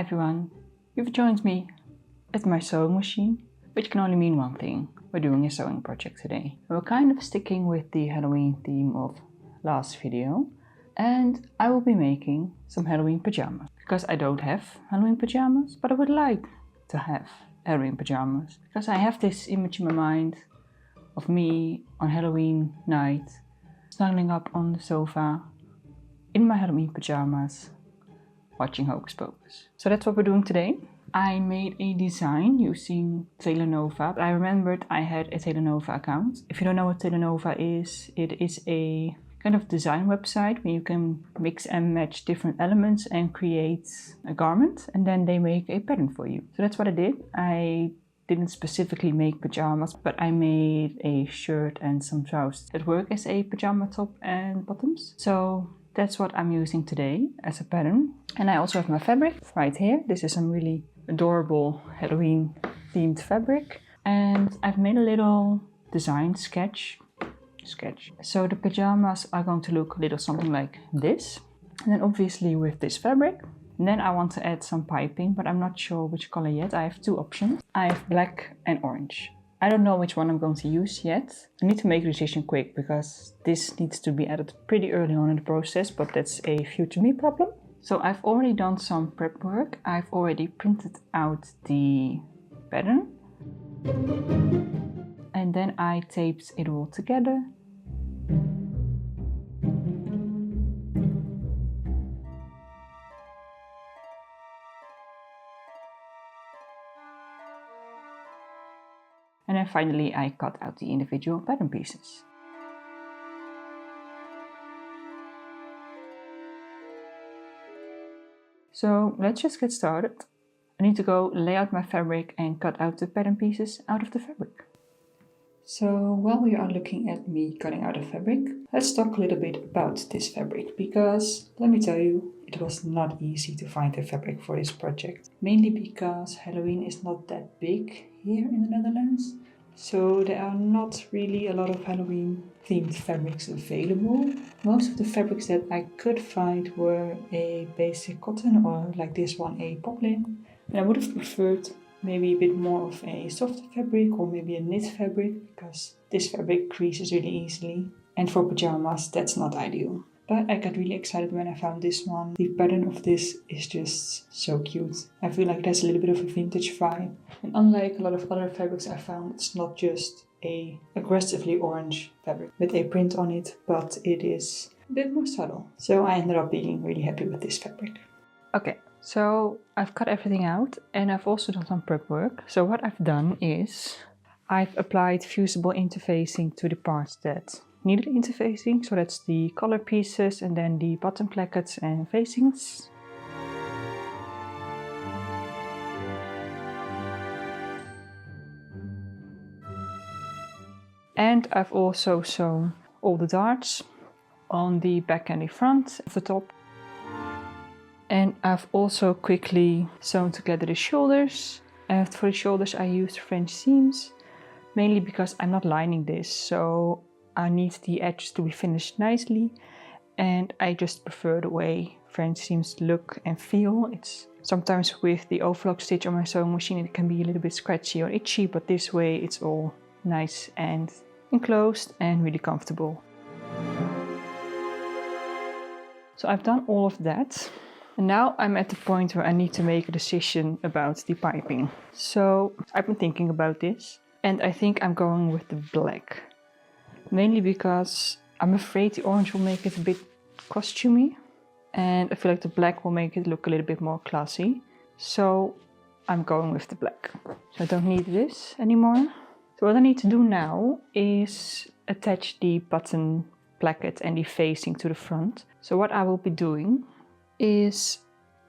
everyone, you've joined me at my sewing machine, which can only mean one thing. We're doing a sewing project today. We're kind of sticking with the Halloween theme of last video, and I will be making some Halloween pajamas. Because I don't have Halloween pajamas, but I would like to have Halloween pajamas. Because I have this image in my mind of me on Halloween night, snuggling up on the sofa in my Halloween pajamas, watching Hocus Pocus. So that's what we're doing today. I made a design using Taylor Nova. I remembered I had a Taylor Nova account. If you don't know what Taylor Nova is, it is a kind of design website where you can mix and match different elements and create a garment, and then they make a pattern for you. So that's what I did. I didn't specifically make pajamas, but I made a shirt and some trousers that work as a pajama top and bottoms. So that's what I'm using today as a pattern. And I also have my fabric right here. This is some really adorable Halloween themed fabric. And I've made a little design sketch. So the pajamas are going to look a little something like this. And then obviously with this fabric. And then I want to add some piping, but I'm not sure which color yet. I have two options. I have black and orange. I don't know which one I'm going to use yet. I need to make a decision quick because this needs to be added pretty early on in the process, but that's a future me problem. So I've already done some prep work. I've already printed out the pattern. And then I taped it all together. And then finally I cut out the individual pattern pieces. So let's just get started. I need to go lay out my fabric and cut out the pattern pieces out of the fabric. So while we are looking at me cutting out the fabric, let's talk a little bit about this fabric, because let me tell you, it was not easy to find the fabric for this project. Mainly because Halloween is not that big here in the Netherlands. So there are not really a lot of Halloween themed fabrics available. Most of the fabrics that I could find were a basic cotton or like this one, a poplin. And I would have preferred maybe a bit more of a softer fabric or maybe a knit fabric, because this fabric creases really easily. And for pajamas, that's not ideal. But I got really excited when I found this one. The pattern of this is just so cute. I feel like it has a little bit of a vintage vibe. And unlike a lot of other fabrics I found, it's not just a aggressively orange fabric with a print on it, but it is a bit more subtle. So I ended up being really happy with this fabric. Okay, so I've cut everything out and I've also done some prep work. So what I've done is I've applied fusible interfacing to the parts that needed interfacing, so that's the collar pieces and then the bottom plackets and facings. And I've also sewn all the darts on the back and the front of the top. And I've also quickly sewn together the shoulders. And for the shoulders I used French seams, mainly because I'm not lining this, so I need the edges to be finished nicely, and I just prefer the way French seams look and feel. It's sometimes with the overlock stitch on my sewing machine it can be a little bit scratchy or itchy, but this way it's all nice and enclosed and really comfortable. So I've done all of that, and now I'm at the point where I need to make a decision about the piping. So I've been thinking about this, and I think I'm going with the black. Mainly because I'm afraid the orange will make it a bit costumey, and I feel like the black will make it look a little bit more classy. So I'm going with the black. So I don't need this anymore. So what I need to do now is attach the button placket and the facing to the front. So what I will be doing is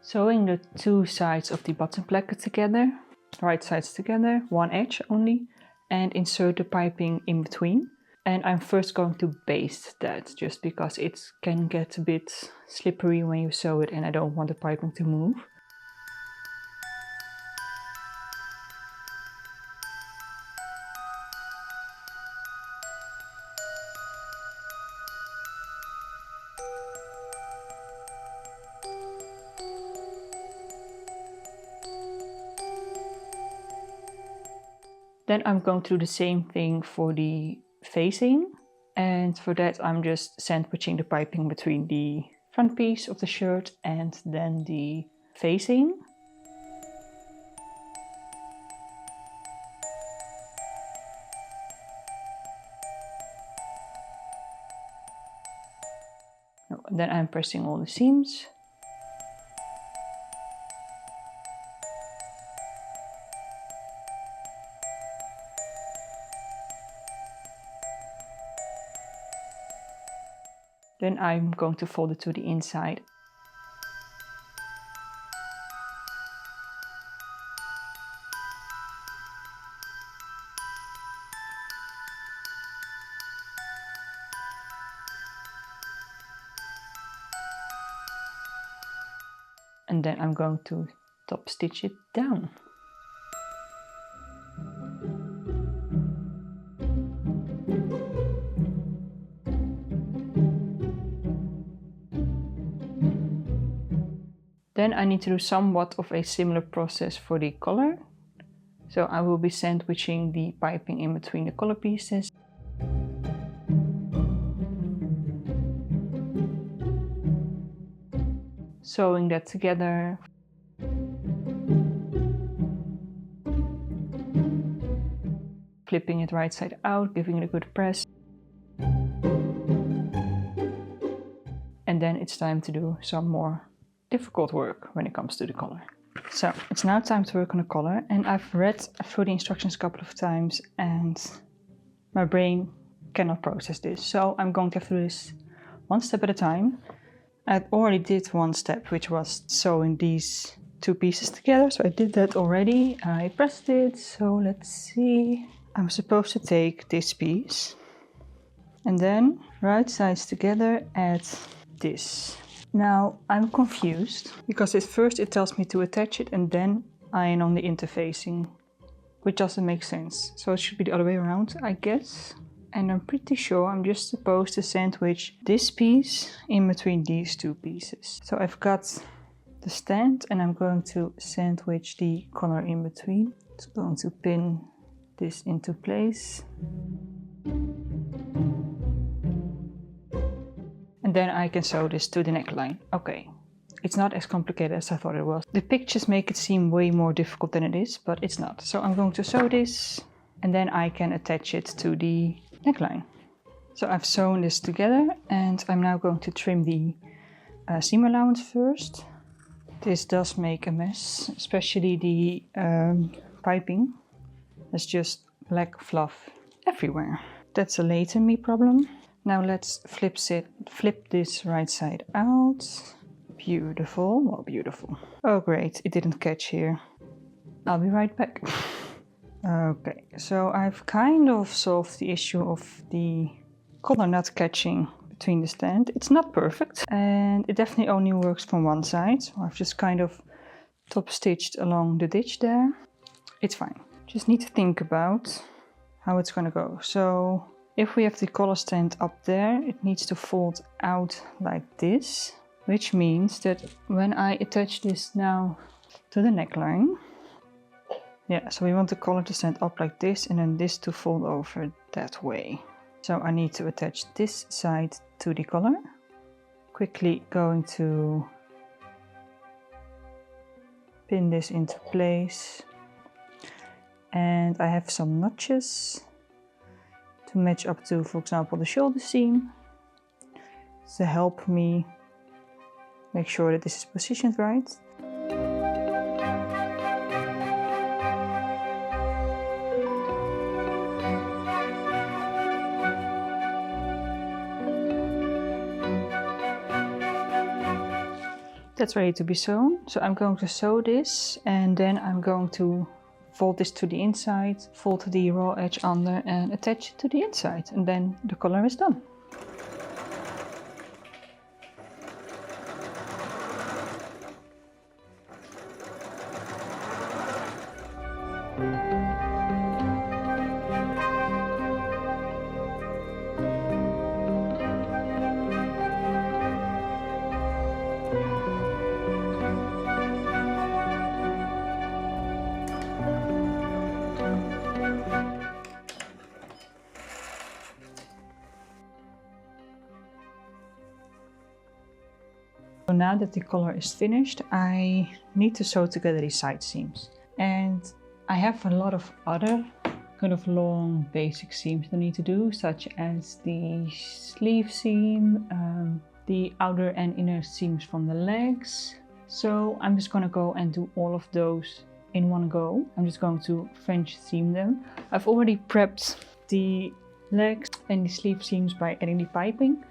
sewing the two sides of the button placket together, right sides together, one edge only, and insert the piping in between. And I'm first going to baste that, just because it can get a bit slippery when you sew it and I don't want the piping to move. Then I'm going to do the same thing for the facing. And for that I'm just sandwiching the piping between the front piece of the shirt and then the facing. And then I'm pressing all the seams. Then I'm going to fold it to the inside. And then I'm going to top stitch it down. Then I need to do somewhat of a similar process for the collar. So I will be sandwiching the piping in between the collar pieces. Sewing that together. Flipping it right side out, giving it a good press. And then it's time to do some more difficult work when it comes to the collar. So it's now time to work on the collar, and I've read through the instructions a couple of times and my brain cannot process this. So I'm going to have to do this one step at a time. I already did one step, which was sewing these two pieces together. So I did that already. I pressed it. So let's see. I'm supposed to take this piece and then right sides together add this. Now I'm confused because at first it tells me to attach it and then iron on the interfacing, which doesn't make sense. So it should be the other way around, I guess. And I'm pretty sure I'm just supposed to sandwich this piece in between these two pieces. So I've got the stand and I'm going to sandwich the collar in between. It's going to pin this into place. And then I can sew this to the neckline. Okay, it's not as complicated as I thought it was. The pictures make it seem way more difficult than it is, but it's not. So I'm going to sew this and then I can attach it to the neckline. So I've sewn this together and I'm now going to trim the seam allowance first. This does make a mess, especially the piping. There's just black fluff everywhere. That's a later me problem. Now let's flip this right side out. Beautiful, well, beautiful. Oh great, it didn't catch here. I'll be right back. Okay, so I've kind of solved the issue of the collar not catching between the stand. It's not perfect and it definitely only works from one side. So I've just kind of top stitched along the ditch there. It's fine. Just need to think about how it's gonna go. So if we have the collar stand up there, it needs to fold out like this, which means that when I attach this now to the neckline, yeah, so we want the collar to stand up like this and then this to fold over that way. So I need to attach this side to the collar. Quickly going to pin this into place. And I have some notches to match up to, for example, the shoulder seam to help me make sure that this is positioned right. That's ready to be sewn. So I'm going to sew this and then I'm going to fold this to the inside, fold the raw edge under and attach it to the inside, and then the collar is done. now that the collar is finished, I need to sew together these side seams. And I have a lot of other kind of long basic seams I need to do, such as the sleeve seam, the outer and inner seams from the legs. So I'm just gonna go and do all of those in one go. I'm just going to French seam them. I've already prepped the legs and the sleeve seams by adding the piping.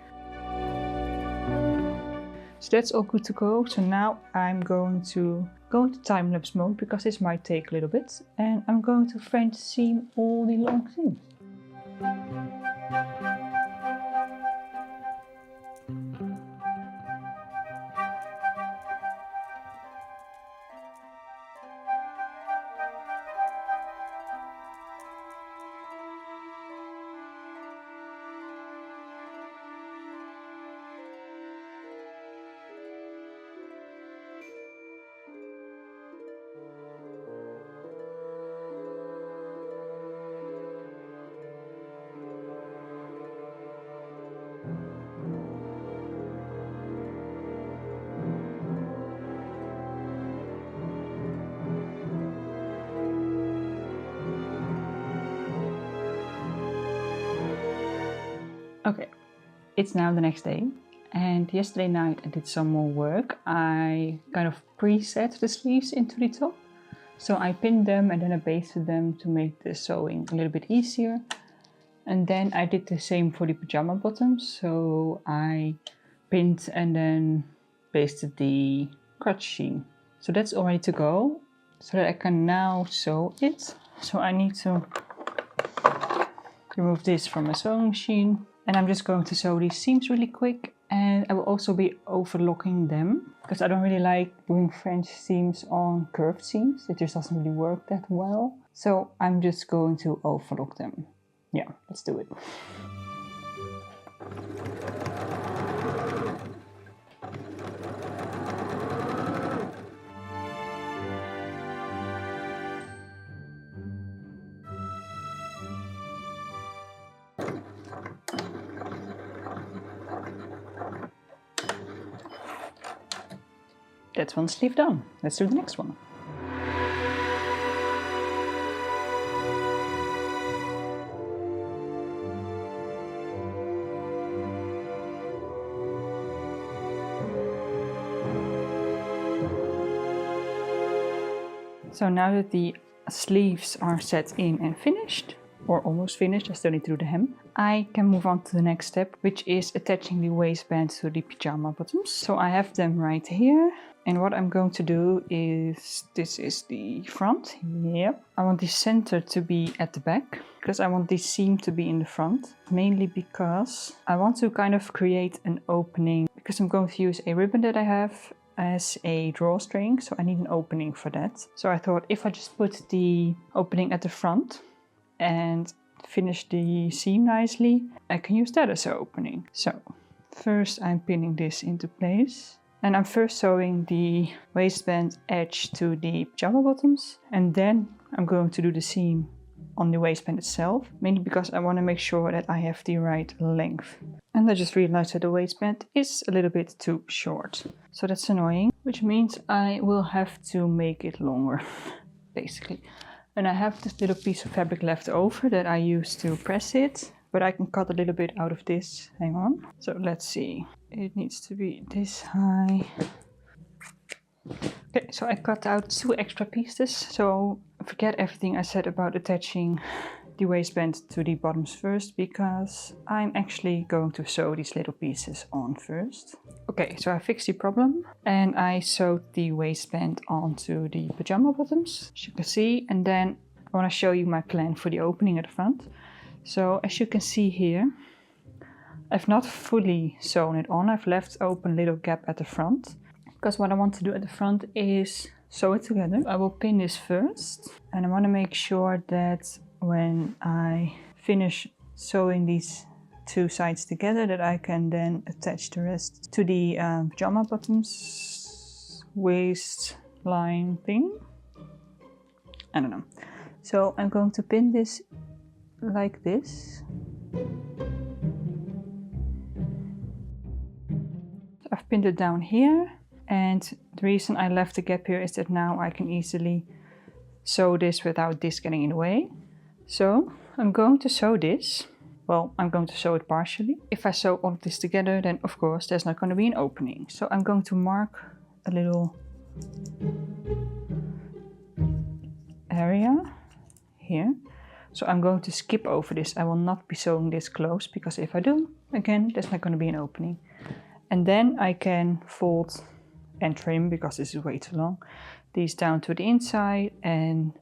So that's all good to go. So now I'm going to go into time-lapse mode because this might take a little bit, and I'm going to French seam all the long seams. Okay, it's now the next day, and yesterday night I did some more work. I kind of preset the sleeves into the top. So I pinned them and then I basted them to make the sewing a little bit easier. And then I did the same for the pajama bottoms. So I pinned and then basted the crotch seam. So that's all ready to go, so that I can now sew it. So I need to remove this from my sewing machine. And I'm just going to sew these seams really quick, and I will also be overlocking them because I don't really like doing French seams on curved seams. It just doesn't really work that well. So I'm just going to overlock them. Yeah, let's do it. That's one sleeve done. Let's do the next one. So now that the sleeves are set in and finished, or almost finished, I still need to do the hem, I can move on to the next step, which is attaching the waistband to the pajama bottoms. So I have them right here. And what I'm going to do is, this is the front, yep. I want the center to be at the back, because I want the seam to be in the front. Mainly because I want to kind of create an opening, because I'm going to use a ribbon that I have as a drawstring, so I need an opening for that. So I thought if I just put the opening at the front and finish the seam nicely, I can use that as an opening. So first I'm pinning this into place. And I'm first sewing the waistband edge to the pajama bottoms, and then I'm going to do the seam on the waistband itself, mainly because I want to make sure that I have the right length. And I just realized that the waistband is a little bit too short. So that's annoying, which means I will have to make it longer, basically. And I have this little piece of fabric left over that I use to press it, but I can cut a little bit out of this. Hang on. So let's see. It needs to be this high. Okay, so I cut out 2 extra pieces. So forget everything I said about attaching the waistband to the bottoms first, because I'm actually going to sew these little pieces on first. Okay, so I fixed the problem and I sewed the waistband onto the pajama bottoms, as you can see. And then I want to show you my plan for the opening at the front. So as you can see here, I've not fully sewn it on. I've left open a little gap at the front, because what I want to do at the front is sew it together. I will pin this first, and I want to make sure that when I finish sewing these 2 sides together, that I can then attach the rest to the pajama bottoms waistline thing. I don't know. So I'm going to pin this like this. I've pinned it down here, And the reason I left the gap here is that now I can easily sew this without this getting in the way. So I'm going to sew this. Well, I'm going to sew it partially. If I sew all of this together, then of course there's not going to be an opening. So I'm going to mark a little area here. So I'm going to skip over this. I will not be sewing this close because if I do, again, there's not going to be an opening. And then I can fold and trim, because this is way too long, these down to the inside and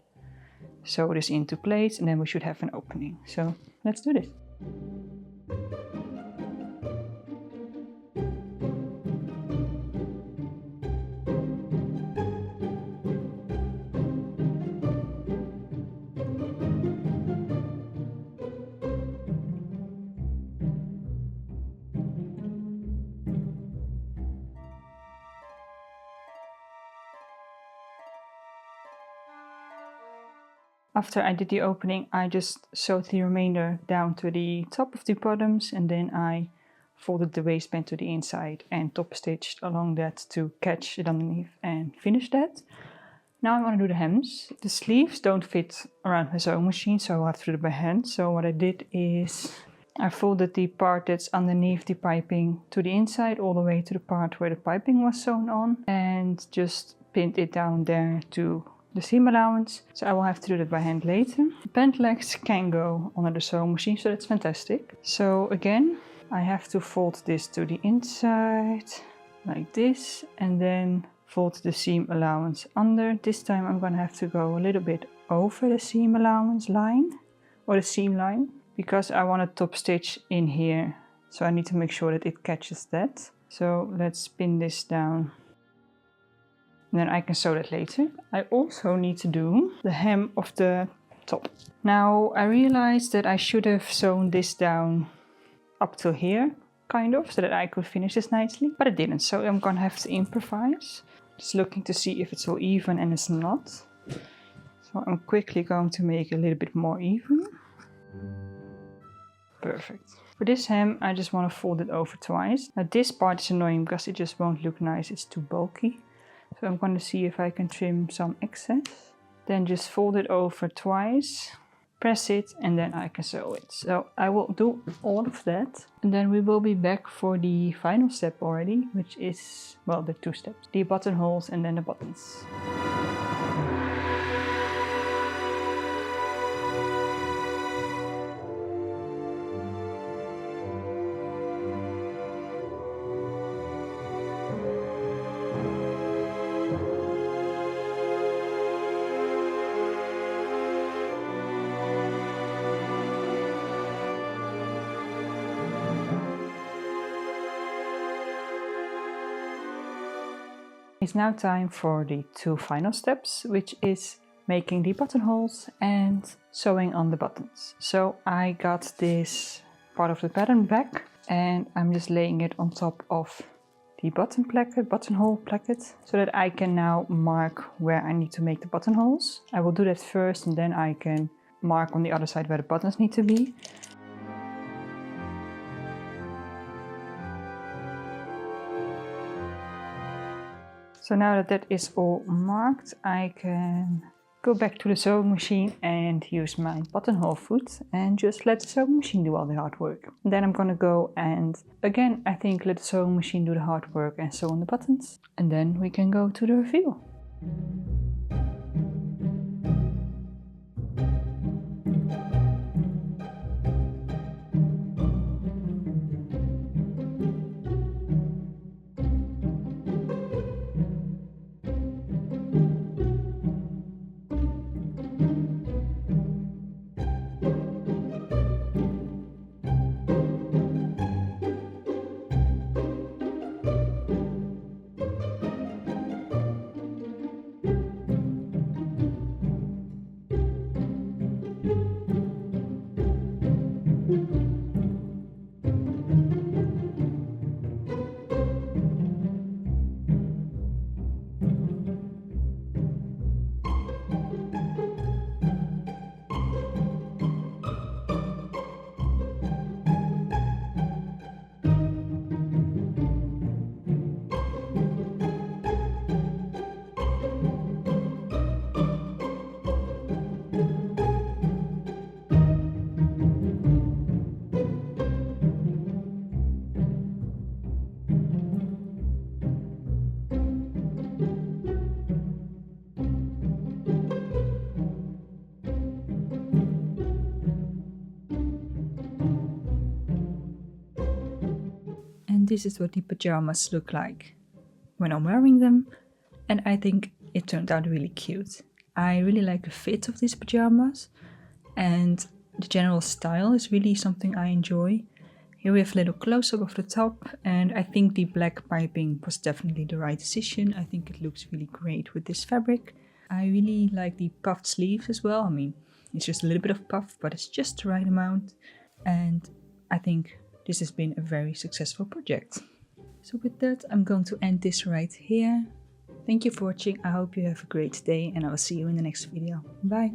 sew this into place, and then we should have an opening. So let's do this. After I did the opening, I just sewed the remainder down to the top of the bottoms, and then I folded the waistband to the inside and top stitched along that to catch it underneath and finish that. Now I want to do the hems. The sleeves don't fit around my sewing machine, so I'll have to do it by hand. So what I did is I folded the part that's underneath the piping to the inside all the way to the part where the piping was sewn on, and just pinned it down there to the seam allowance. So I will have to do that by hand later. The pant legs can go under the sewing machine, so that's fantastic. So again, I have to fold this to the inside like this, and then fold the seam allowance under. This time I'm going to have to go a little bit over the seam allowance line, or the seam line, because I want to top stitch in here. So I need to make sure that it catches that. So let's pin this down. And then I can sew that later. I also need to do the hem of the top. Now I realized that I should have sewn this down up till here, kind of, so that I could finish this nicely, but I didn't, so I'm gonna have to improvise. Just looking to see if it's all even, and it's not. So I'm quickly going to make it a little bit more even. Perfect. For this hem, I just want to fold it over twice. Now this part is annoying because it just won't look nice, it's too bulky. So I'm going to see if I can trim some excess. Then just fold it over twice, press it, and then I can sew it. So I will do all of that. And then we will be back for the final step already, which is, well, the two steps. The buttonholes and then the buttons. It's now time for the two final steps, which is making the buttonholes and sewing on the buttons. So I got this part of the pattern back, and I'm just laying it on top of the buttonhole placket, so that I can now mark where I need to make the buttonholes. I will do that first, and then I can mark on the other side where the buttons need to be. So now that that is all marked, I can go back to the sewing machine and use my buttonhole foot and just let the sewing machine do all the hard work. And then I'm gonna go and again, I think, let the sewing machine do the hard work and sew on the buttons. And then we can go to the reveal. this is what the pajamas look like when I'm wearing them, and I think it turned out really cute. I really like the fit of these pajamas, and the general style is really something I enjoy. Here we have a little close-up of the top, and I think the black piping was definitely the right decision. I think it looks really great with this fabric. I really like the puffed sleeves as well. I mean, it's just a little bit of puff, but it's just the right amount. And I think this has been a very successful project. So with that, I'm going to end this right here. Thank you for watching. I hope you have a great day, and I will see you in the next video. Bye!